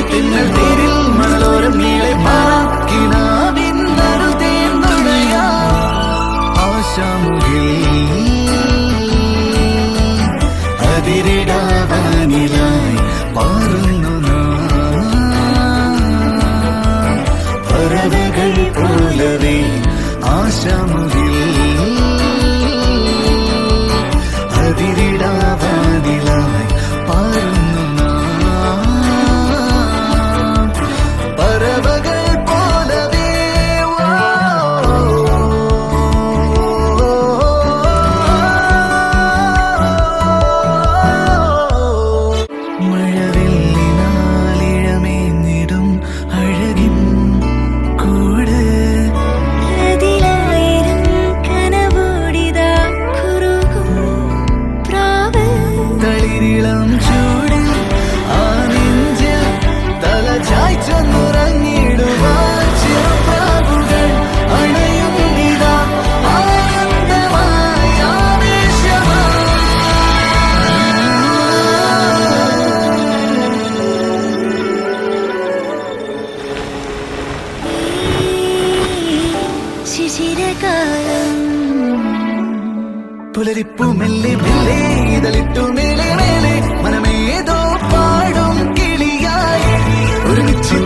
തെന്നൽ തേരിൽ മണലോരം നീളെ പാക്കിനാവിന്നൊരു തേന്നുടയാ ആശാമുകിൽ അതിരിടാവാനിലായി പാറുന്നു പറവകൾ പോലവേ ആശാമുകിൽ അതിരിടാവാനിലായി പാറുന്നു പറവകൾ പോലവേ മഴവില്ലിനാലിഴമേന്നിടും അഴകിൻ കൂട് അതിലായിരം കനവോടിതാ കുറുകും പ്രാവ് തളിരിളം ചൂടിൽ ആ നെഞ്ചിൽ തല ചായ്ച്ചൊന്നുറങ്ങിടുവാൻ ചെറുപ്രാവുകൾ അണയുന്നിതാ ആനന്ദമായി ആവേശമായി ശിശിരകാലം പുലരിപ്പു മെല്ലെ മെല്ലെ ഇതളിട്ടു മേലെ മേലെ മനമേതോ പാടും കിളിയായി ഒരുമിച്ച്